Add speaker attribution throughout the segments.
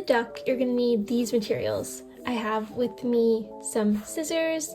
Speaker 1: duck, you're gonna need these materials. I have with me some scissors,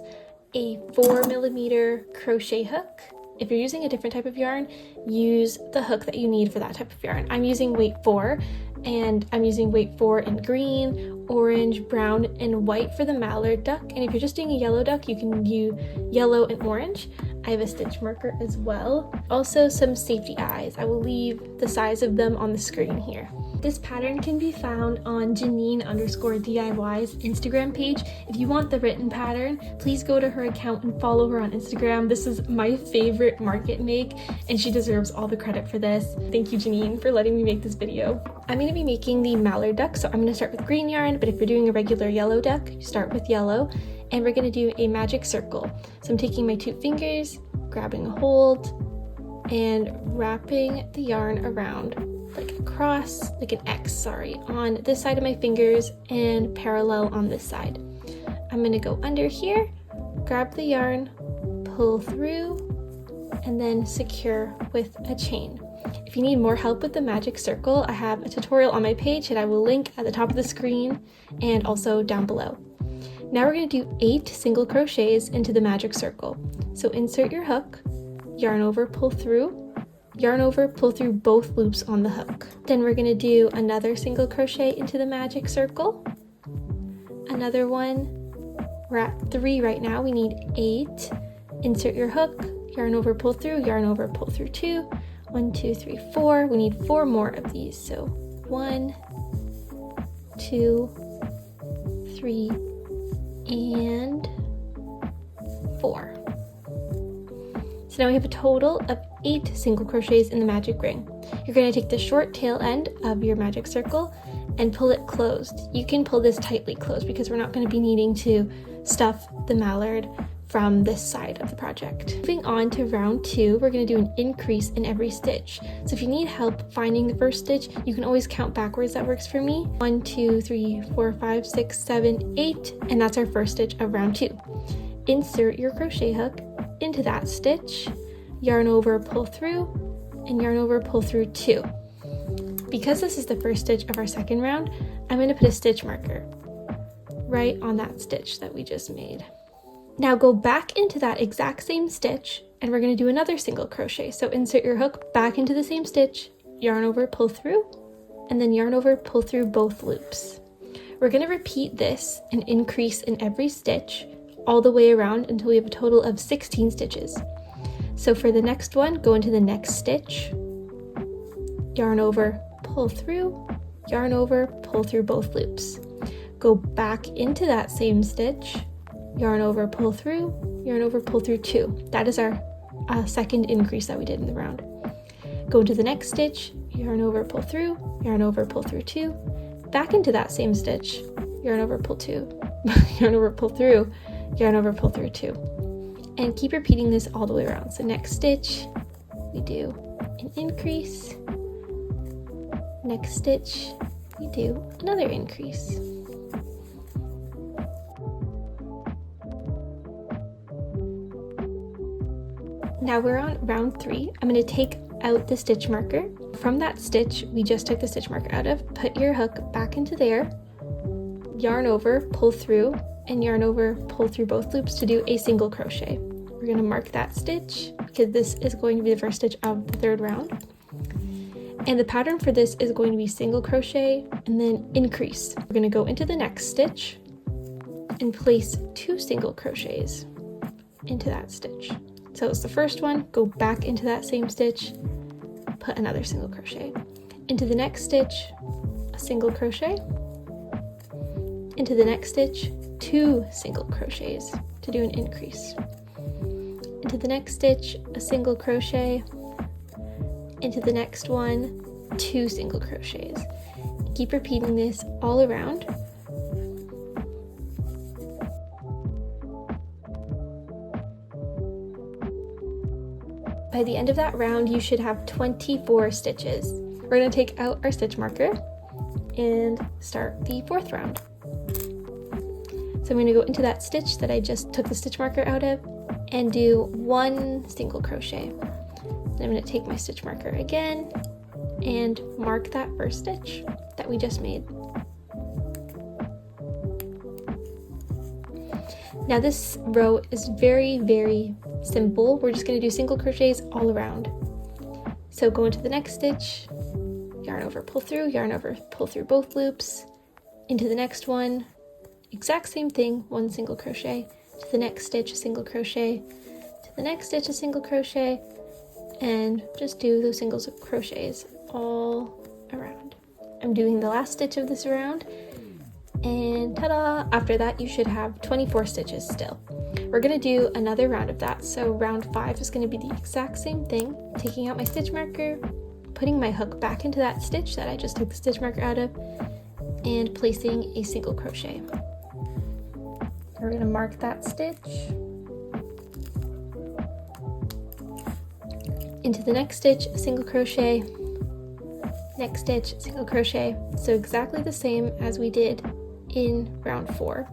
Speaker 1: a 4mm crochet hook. If you're using a different type of yarn, use the hook that you need for that type of yarn. I'm using weight 4, and I'm using weight 4 in green, orange, brown, and white for the mallard duck. And if you're just doing a yellow duck, you can do yellow and orange. I have a stitch marker as well. Also some safety eyes. I will leave the size of them on the screen here. This pattern can be found on Janine_DIY's Instagram page. If you want the written pattern, please go to her account and follow her on Instagram. This is my favorite market make, and she deserves all the credit for this. Thank you, Janine, for letting me make this video. I'm going to be making the mallard duck, so I'm going to start with green yarn, but if you're doing a regular yellow duck, you start with yellow, and we're going to do a magic circle. So I'm taking my 2 fingers, grabbing a hold, and wrapping the yarn around like a cross, like an X, sorry, on this side of my fingers and parallel on this side. I'm gonna go under here, grab the yarn, pull through, and then secure with a chain. If you need more help with the magic circle, I have a tutorial on my page that I will link at the top of the screen and also down below. Now we're gonna do 8 single crochets into the magic circle. So insert your hook, yarn over, pull through, yarn over, pull through both loops on the hook. Then we're going to do another single crochet into the magic circle, another one. We're at 3 right now, we need 8. Insert your hook, yarn over, pull through, yarn over, pull through 2. 1, 2, 3, 4. We need 4 more of these. So 1, 2, 3, and 4. So now we have a total of 8 single crochets in the magic ring. You're going to take the short tail end of your magic circle and pull it closed. You can pull this tightly closed because we're not going to be needing to stuff the mallard from this side of the project. Moving on to round 2, we're going to do an increase in every stitch. So if you need help finding the first stitch, you can always count backwards. That works for me. 1, 2, 3, 4, 5, 6, 7, 8, and that's our first stitch of round 2. Insert your crochet hook into that stitch, yarn over, pull through, and yarn over, pull through 2. Because this is the first stitch of our second round, I'm going to put a stitch marker right on that stitch that we just made. Now go back into that exact same stitch, and we're going to do another single crochet. So insert your hook back into the same stitch, yarn over, pull through, and then yarn over, pull through both loops. We're going to repeat this and increase in every stitch all the way around until we have a total of 16 stitches. So for the next one, go into the next stitch, yarn over, pull through, yarn over, pull through both loops. Go back into that same stitch, yarn over, pull through, yarn over, pull through 2. That is our second increase that we did in the round. Go into the next stitch, yarn over, pull through, yarn over, pull through 2. Back into that same stitch, yarn over, pull 2, yarn over, pull through, yarn over, pull through 2, and keep repeating this all the way around. So next stitch we do an increase, next stitch we do another increase. Now we're on round 3. I'm going to take out the stitch marker. From that stitch we just took the stitch marker out of, put your hook back into there, yarn over, pull through, and yarn over, pull through both loops to do a single crochet. We're going to mark that stitch because this is going to be the first stitch of the third round. And the pattern for this is going to be single crochet and then increase. We're going to go into the next stitch and place 2 single crochets into that stitch. So it's the first one, go back into that same stitch, put another single crochet. Into the next stitch, a single crochet. Into the next stitch, 2 single crochets to do an increase. Into the next stitch, a single crochet. Into the next one, 2 single crochets. Keep repeating this all around. By the end of that round, you should have 24 stitches. We're going to take out our stitch marker and start the 4th round. So I'm going to go into that stitch that I just took the stitch marker out of and do 1 single crochet. Then I'm going to take my stitch marker again and mark that first stitch that we just made. Now this row is very, very simple. We're just going to do single crochets all around. So go into the next stitch, yarn over, pull through, yarn over, pull through both loops, into the next one, exact same thing, one single crochet, to the next stitch, a single crochet, to the next stitch, a single crochet, and just do those single crochets all around. I'm doing the last stitch of this round, and ta-da! After that you should have 24 stitches still. We're going to do another round of that, so round 5 is going to be the exact same thing, taking out my stitch marker, putting my hook back into that stitch that I just took the stitch marker out of, and placing a single crochet. We're going to mark that stitch, into the next stitch, a single crochet, next stitch, single crochet, so exactly the same as we did in round 4.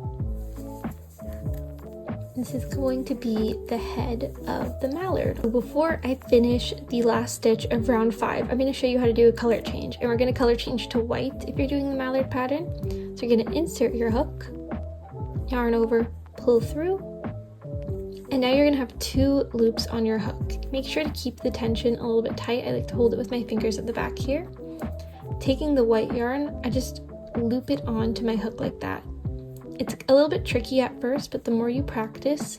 Speaker 1: This is going to be the head of the mallard. Before I finish the last stitch of round 5, I'm going to show you how to do a color change, and we're going to color change to white if you're doing the mallard pattern. So you're going to insert your hook, yarn over, pull through, and now you're going to have 2 loops on your hook. Make sure to keep the tension a little bit tight. I like to hold it with my fingers at the back here. Taking the white yarn, I just loop it onto my hook like that. It's a little bit tricky at first, but the more you practice,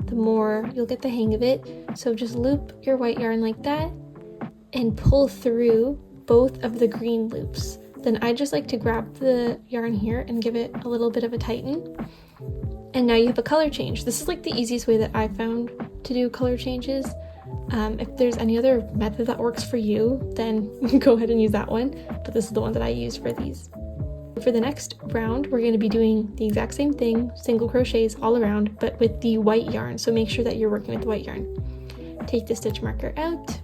Speaker 1: the more you'll get the hang of it. So just loop your white yarn like that and pull through both of the green loops. Then I just like to grab the yarn here and give it a little bit of a tighten. And now you have a color change. This is like the easiest way that I found to do color changes. If there's any other method that works for you, then go ahead and use that one. But this is the one that I use for these. For the next round, we're going to be doing the exact same thing, single crochets all around, but with the white yarn. So make sure that you're working with the white yarn. Take the stitch marker out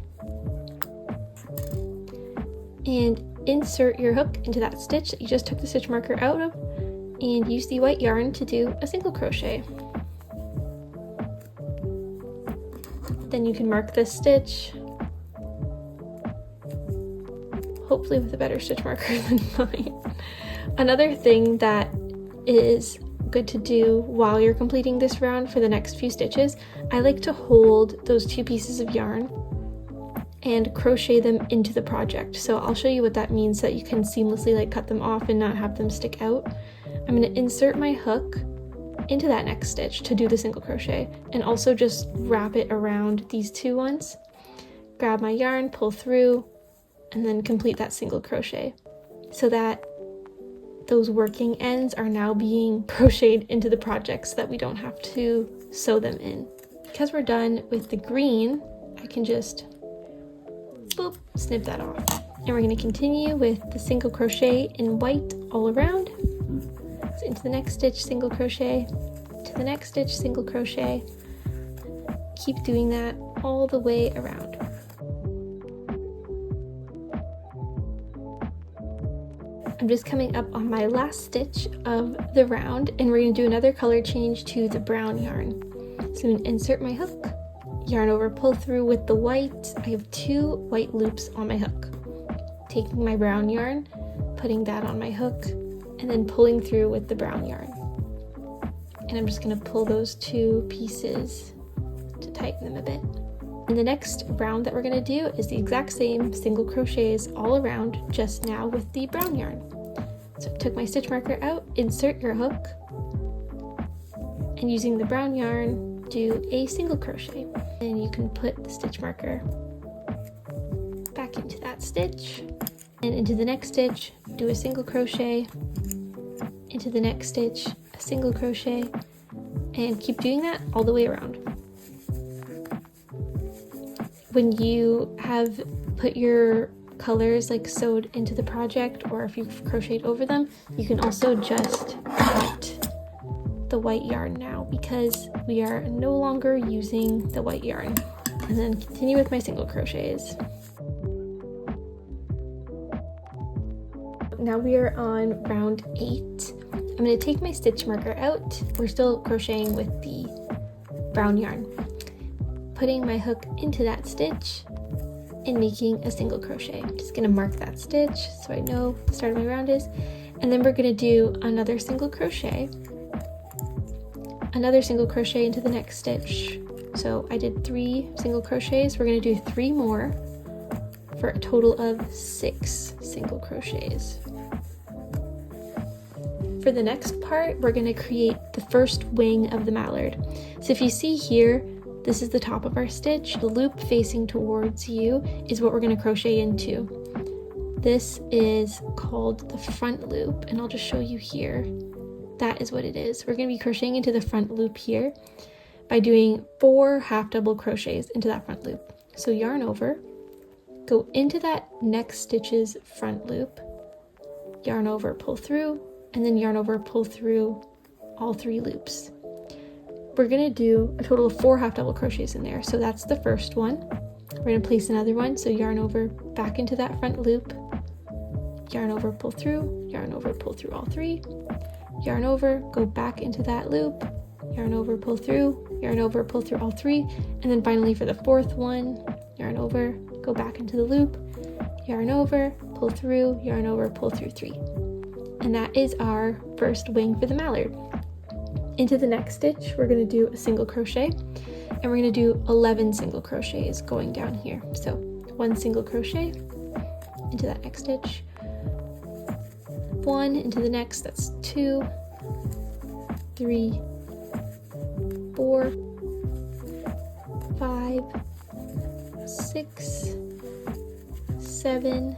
Speaker 1: and insert your hook into that stitch that you just took the stitch marker out of, and use the white yarn to do a single crochet. Then you can mark this stitch, hopefully with a better stitch marker than mine. Another thing that is good to do while you're completing this round for the next few stitches, I like to hold those 2 pieces of yarn and crochet them into the project. So I'll show you what that means so that you can seamlessly like cut them off and not have them stick out. I'm going to insert my hook into that next stitch to do the single crochet, and also just wrap it around these 2 ones. Grab my yarn, pull through, and then complete that single crochet so that those working ends are now being crocheted into the project so that we don't have to sew them in. Because we're done with the green, I can just boop, snip that off. And we're going to continue with the single crochet in white all around. So into the next stitch, single crochet, to the next stitch, single crochet. Keep doing that all the way around. I'm just coming up on my last stitch of the round, and we're going to do another color change to the brown yarn. So I'm going to insert my hook, yarn over, pull through with the white. I have 2 white loops on my hook. Taking my brown yarn, putting that on my hook, and then pulling through with the brown yarn. And I'm just going to pull those 2 pieces to tighten them a bit. And the next round that we're going to do is the exact same single crochets all around, just now with the brown yarn. So I took my stitch marker out, insert your hook, and using the brown yarn, do a single crochet. And you can put the stitch marker back into that stitch, and into the next stitch, do a single crochet, into the next stitch, a single crochet, and keep doing that all the way around. When you have put your colors like sewed into the project, or if you've crocheted over them, you can also just cut the white yarn now, because we are no longer using the white yarn. And then continue with my single crochets. Now we are on round 8. I'm going to take my stitch marker out. We're still crocheting with the brown yarn. Putting my hook into that stitch and making a single crochet. I'm just going to mark that stitch so I know the start of my round is. And then we're going to do another single crochet. another single crochet into the next stitch. So I did 3 single crochets. We're going to do 3 more for a total of 6 single crochets. For the next part, we're going to create the first wing of the mallard. So if you see here, this is the top of our stitch. The loop facing towards you is what we're going to crochet into. This is called the front loop, and I'll just show you here. That is what it is. We're going to be crocheting into the front loop here by doing 4 half double crochets into that front loop. So yarn over, go into that next stitch's front loop, yarn over, pull through, and then yarn over, pull through all 3 loops. We're going to do a total of 4 half double crochets in there. So that's the first one. We're going to place another one. So yarn over, back into that front loop, yarn over, pull through, yarn over, pull through all 3, yarn over, go back into that loop, yarn over, pull through, yarn over, pull through all 3, and then finally for the 4th one, yarn over, go back into the loop, yarn over, pull through, yarn over, pull through 3. And that is our first wing for the mallard. Into the next stitch, we're going to do a single crochet, and we're going to do 11 single crochets going down here. So 1 single crochet into that next stitch, 1 into the next, that's 2, 3, 4, 5, 6, 7,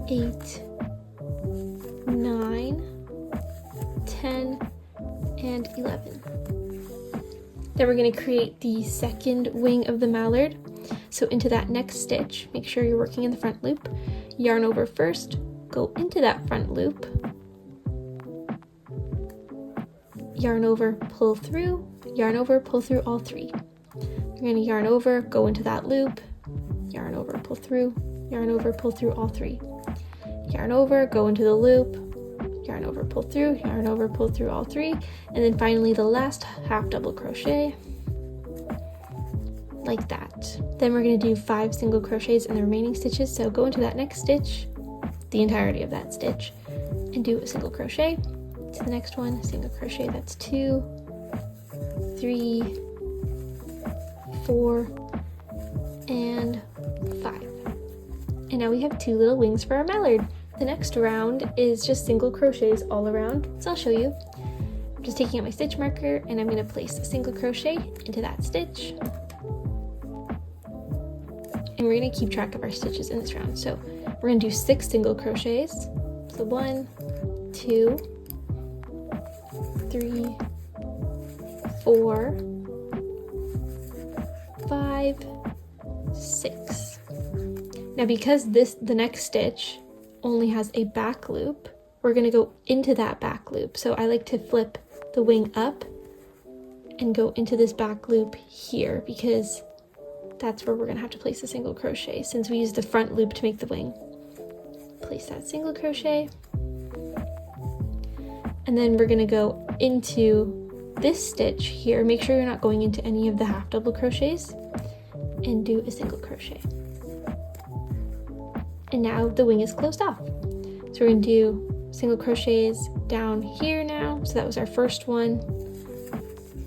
Speaker 1: 8, 9, 10, and 11. Then we're going to create the second wing of the mallard. So into that next stitch, make sure you're working in the front loop, yarn over first, go into that front loop, yarn over, pull through, yarn over, pull through all 3. You're going to yarn over, go into that loop, yarn over, pull through, yarn over, pull through all 3. Yarn over, go into the loop, yarn over, pull through, yarn over, pull through all 3, and then finally the last half double crochet, like that. Then we're going to do 5 single crochets in the remaining stitches, so go into that next stitch, the entirety of that stitch, and do a single crochet. To the next one, single crochet, that's 2, 3, 4, and 5. And now we have 2 little wings for our mallard. The next round is just single crochets all around, so I'll show you. I'm just taking out my stitch marker and I'm going to place a single crochet into that stitch. And we're going to keep track of our stitches in this round. So we're going to do 6 single crochets. So 1, 2, 3, 4, 5, 6. Now because the next stitch only has a back loop, we're going to go into that back loop. So I like to flip the wing up and go into this back loop here because that's where we're going to have to place a single crochet since we used the front loop to make the wing. Place that single crochet, and then we're going to go into this stitch here. Make sure you're not going into any of the half double crochets, and do a single crochet. And now the wing is closed off. So we're going to do single crochets down here now. So that was our first one,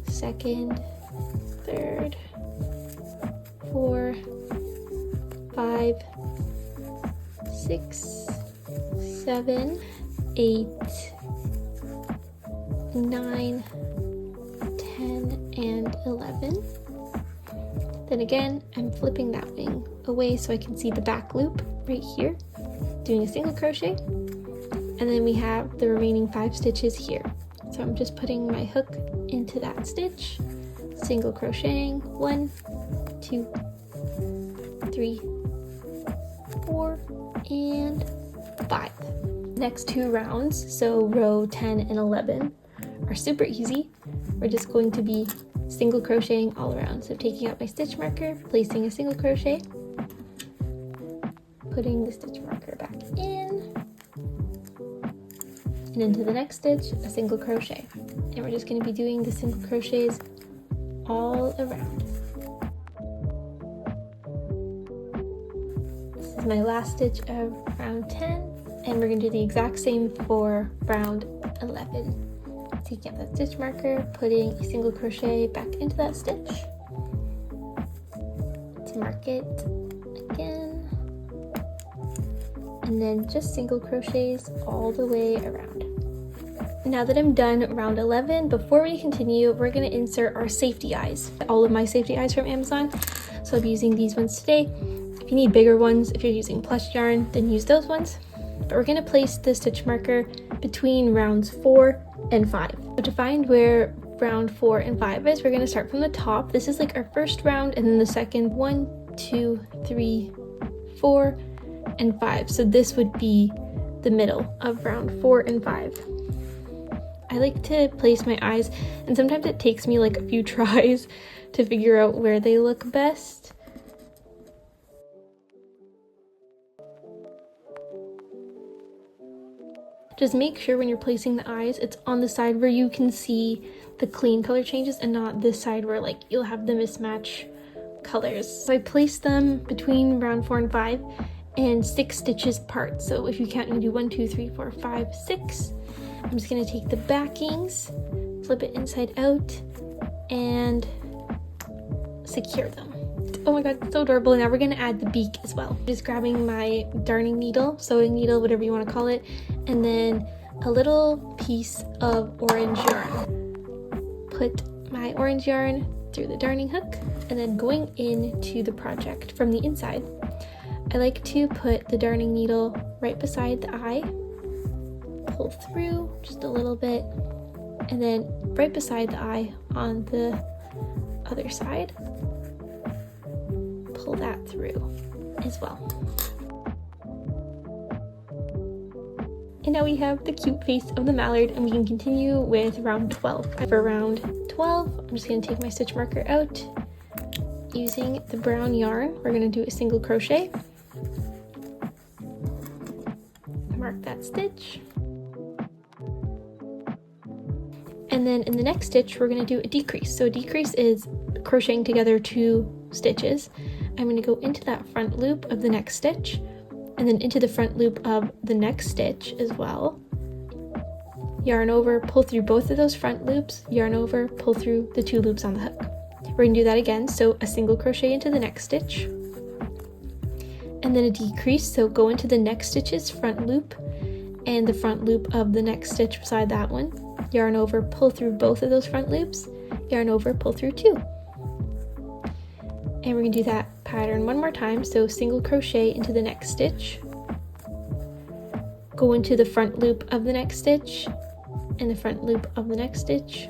Speaker 1: second, third, 4, 5, 6, 7, 8, 9, 10, and 11. Then again, I'm flipping that wing away so I can see the back loop right here, doing a single crochet, and then we have the remaining 5 stitches here. So I'm just putting my hook into that stitch, single crocheting, 1, 2, 3, 4, and 5. Next 2 rounds, so row 10 and 11, are super easy. We're just going to be single crocheting all around. So taking out my stitch marker, placing a single crochet, putting the stitch marker back in, and into the next stitch, a single crochet. And we're just going to be doing the single crochets all around. This is my last stitch of round 10, and we're going to do the exact same for round 11. taking out that stitch marker, putting a single crochet back into that stitch to mark it again, and then just single crochets all the way around. Now that I'm done round 11, before we continue, we're going to insert our safety eyes. All of my safety eyes from Amazon, so I'll be using these ones today. If you need bigger ones, if you're using plush yarn, then use those ones. But we're going to place the stitch marker between rounds 4 and 5. So to find where round 4 and 5 is, we're going to start from the top. This is like our first round, and then the second 1, 2, 3, 4, and 5. So this would be the middle of round 4 and 5. I like to place my eyes, and sometimes it takes me like a few tries to figure out where they look best. Just make sure when you're placing the eyes, it's on the side where you can see the clean color changes and not this side where like you'll have the mismatch colors. So I placed them between round 4 and 5 and 6 stitches apart. So if you count, you can do 1, 2, 3, 4, 5, 6. I'm just going to take the backings, flip it inside out, and secure them. Oh my god, it's so adorable. Now we're going to add the beak as well. Just grabbing my darning needle, sewing needle, whatever you want to call it, and then a little piece of orange yarn. Put my orange yarn through the darning hook, and then going into the project from the inside, I like to put the darning needle right beside the eye, pull through just a little bit, and then right beside the eye on the other side, pull that through as well. And now we have the cute face of the mallard, and we can continue with round 12. For round 12, I'm just going to take my stitch marker out. Using the brown yarn, we're going to do a single crochet. Mark that stitch. And then in the next stitch, we're going to do a decrease. So a decrease is crocheting together 2 stitches. I'm going to go into that front loop of the next stitch, and then into the front loop of the next stitch as well. Yarn over, pull through both of those front loops, yarn over, pull through the 2 loops on the hook. We're going to do that again, so a single crochet into the next stitch, and then a decrease, so go into the next stitch's front loop and the front loop of the next stitch beside that one. Yarn over, pull through both of those front loops, yarn over, pull through 2. And we're going to do that pattern one more time, so single crochet into the next stitch, go into the front loop of the next stitch and the front loop of the next stitch,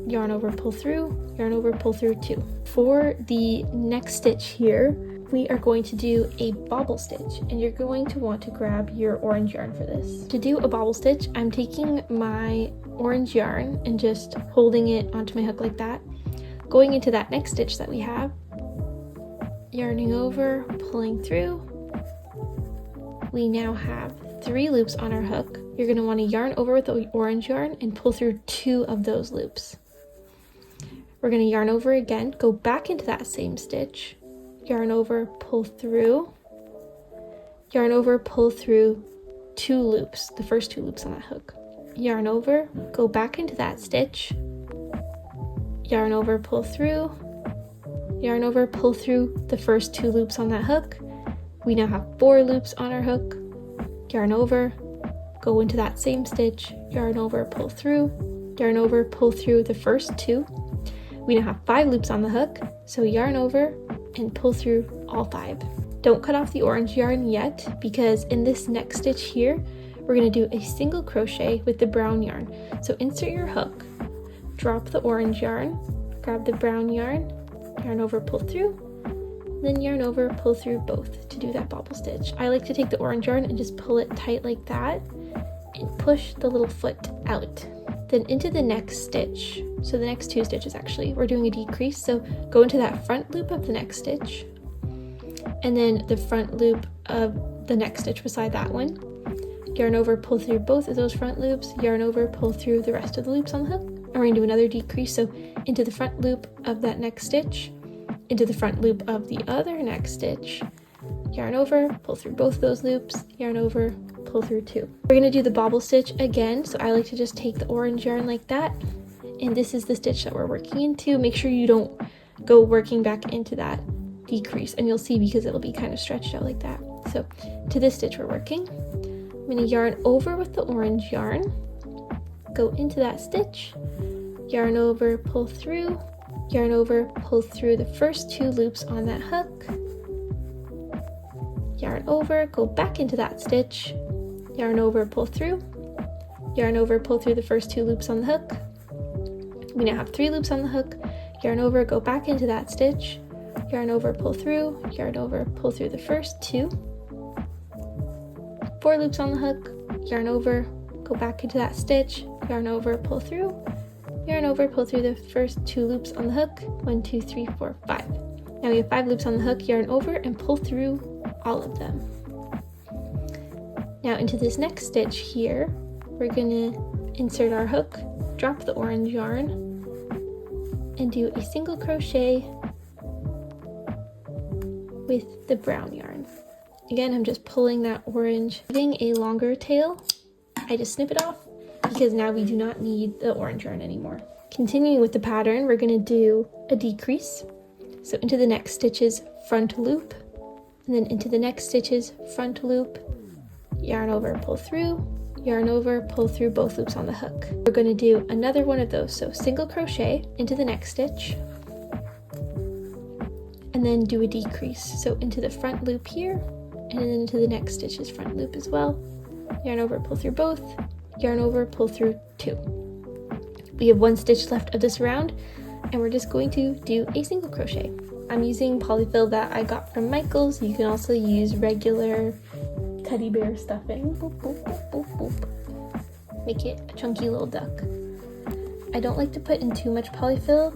Speaker 1: yarn over, pull through, yarn over, pull through 2. For the next stitch here, we are going to do a bobble stitch, and you're going to want to grab your orange yarn for this. To do a bobble stitch, I'm taking my orange yarn and just holding it onto my hook like that, going into that next stitch that we have, yarning over, pulling through. We now have 3 loops on our hook. You're going to want to yarn over with the orange yarn and pull through 2 of those loops. We're going to yarn over again, go back into that same stitch, yarn over, pull through, yarn over, pull through 2 loops, the first 2 loops on that hook. Yarn over, go back into that stitch, yarn over, pull through, yarn over, pull through the first 2 loops on that hook. We now have 4 loops on our hook. Yarn over, go into that same stitch, yarn over, pull through, yarn over, pull through the first 2. We now have 5 loops on the hook, so yarn over and pull through all 5. Don't cut off the orange yarn yet, because in this next stitch here, we're going to do a single crochet with the brown yarn. So insert your hook, drop the orange yarn, grab the brown yarn, yarn over, pull through, then yarn over, pull through both to do that bobble stitch. I like to take the orange yarn and just pull it tight like that and push the little foot out. Then into the next stitch, so the next 2 stitches actually, we're doing a decrease, so go into that front loop of the next stitch, and then the front loop of the next stitch beside that one. Yarn over, pull through both of those front loops, yarn over, pull through the rest of the loops on the hook, and we're going to do another decrease, so into the front loop of that next stitch, into the front loop of the other next stitch, yarn over, pull through both of those loops, yarn over, pull through 2. We're going to do the bobble stitch again, so I like to just take the orange yarn like that, and this is the stitch that we're working into. Make sure you don't go working back into that decrease, and you'll see because it'll be kind of stretched out like that. So to this stitch we're working, I'm going to yarn over with the orange yarn, go into that stitch, yarn over, pull through, yarn over, pull through the first 2 loops on that hook, yarn over, go back into that stitch, yarn over, pull through, yarn over, pull through the first 2 loops on the hook. We now have 3 loops on the hook, yarn over, go back into that stitch, yarn over, pull through, yarn over, pull through the first 2, 4 loops on the hook, yarn over, go back into that stitch, yarn over, pull through, yarn over, pull through the first 2 loops on the hook, 1, 2, 3, 4, 5. Now we have 5 loops on the hook, yarn over, and pull through all of them. Now into this next stitch here, we're gonna insert our hook, drop the orange yarn, and do a single crochet with the brown yarn. Again, I'm just pulling that orange, getting a longer tail. I just snip it off because now we do not need the orange yarn anymore. Continuing with the pattern, we're going to do a decrease. So into the next stitches, front loop, and then into the next stitches, front loop, yarn over, pull through, yarn over, pull through both loops on the hook. We're going to do another one of those. So single crochet into the next stitch, and then do a decrease. So into the front loop here, and then into the next stitch's front loop as well. Yarn over, pull through both, yarn over, pull through 2. We have 1 stitch left of this round, and we're just going to do a single crochet. I'm using Polyfil that I got from Michael's. You can also use regular teddy bear stuffing. Boop, boop, boop, boop, boop. Make it a chunky little duck. I don't like to put in too much Polyfil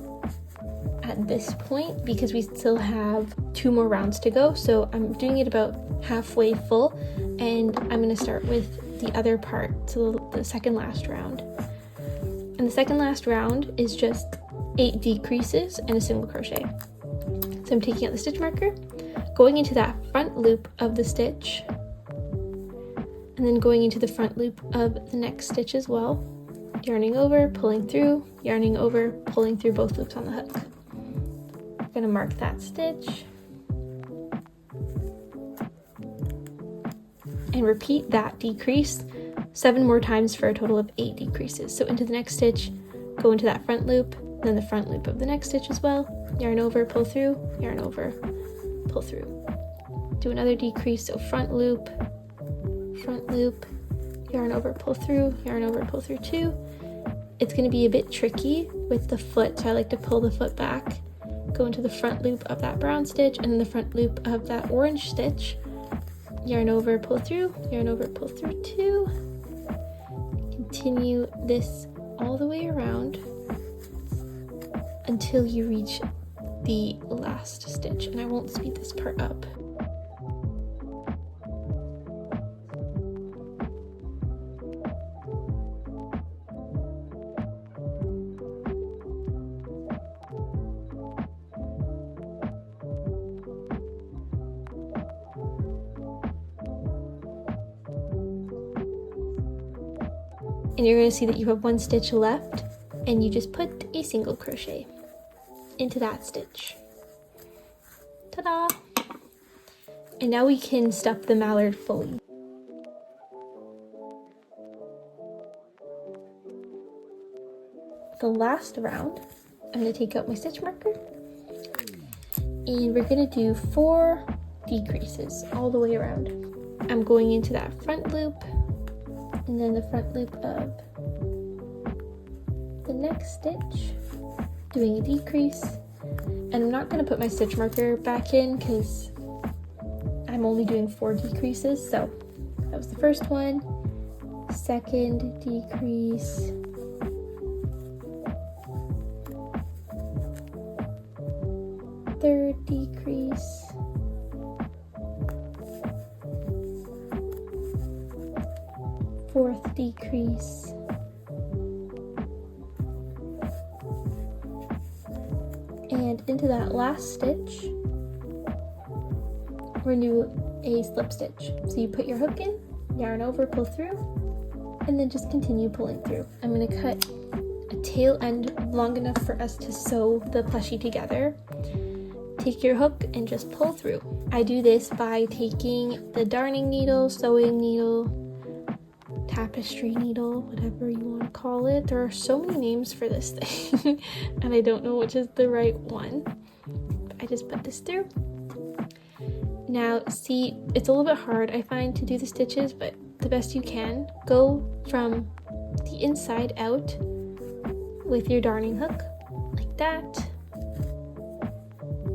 Speaker 1: at this point because we still have 2 more rounds to go, so I'm doing it about halfway full, and I'm going to start with the other part, so the second last round. And the second last round is just 8 decreases and a single crochet. So I'm taking out the stitch marker, going into that front loop of the stitch, and then going into the front loop of the next stitch as well, yarning over, pulling through, yarning over, pulling through both loops on the hook. I'm going to mark that stitch and repeat that decrease 7 more times for a total of 8 decreases. So into the next stitch, go into that front loop, then the front loop of the next stitch as well, yarn over, pull through, yarn over, pull through. Do another decrease, so front loop, yarn over, pull through, yarn over, pull through 2. It's going to be a bit tricky with the foot, so I like to pull the foot back, go into the front loop of that brown stitch, and then the front loop of that orange stitch, yarn over, pull through, yarn over, pull through 2. Continue this all the way around until you reach the last stitch, and I won't speed this part up. And you're going to see that you have 1 stitch left, and you just put a single crochet into that stitch. Ta-da! And now we can stuff the mallard fully. The last round, I'm going to take out my stitch marker, and we're going to do 4 decreases all the way around. I'm going into that front loop, and then the front loop of the next stitch, doing a decrease, and I'm not going to put my stitch marker back in because I'm only doing 4 decreases. So that was the first one, second decrease, third decrease, fourth decrease, and into that last stitch we're going to do a slip stitch. So you put your hook in, yarn over, pull through, and then just continue pulling through. I'm going to cut a tail end long enough for us to sew the plushie together. Take your hook and just pull through. I do this by taking the darning needle, sewing needle, tapestry needle, whatever you want to call it. There are so many names for this thing and I don't know which is the right one. I just put this through. Now see, it's a little bit hard I find to do the stitches, but the best you can, go from the inside out with your darning hook like that.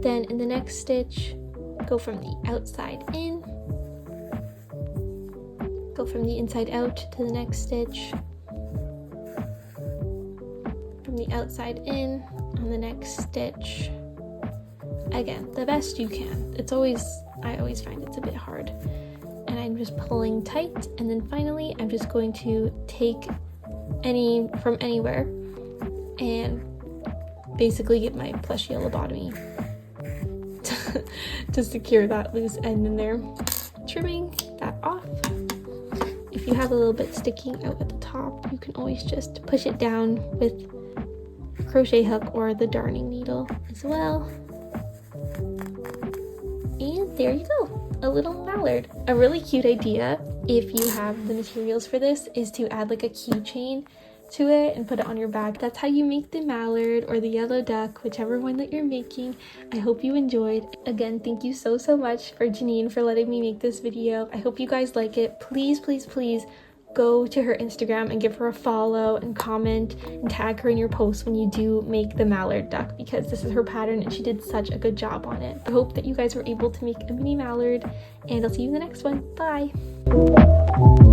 Speaker 1: Then in the next stitch, go from the outside in, go from the inside out to the next stitch, from the outside in on the next stitch. Again, the best you can. I always find it's a bit hard. And I'm just pulling tight, and then finally I'm just going to take from anywhere and basically get my plushie lobotomy to secure that loose end in there. Trimming that off. If you have a little bit sticking out at the top, you can always just push it down with a crochet hook or the darning needle as well. And there you go, a little mallard. A really cute idea, if you have the materials for this, is to add like a keychain to it and put it on your bag. That's how you make the mallard or the yellow duck, whichever one that you're making. I hope you enjoyed. Again, thank you so much for Janine for letting me make this video. I hope you guys like it. Please go to her Instagram and give her a follow and comment and tag her in your posts when you do make the mallard duck, because this is her pattern and she did such a good job on it. I hope that you guys were able to make a mini mallard, and I'll see you in the next one. Bye!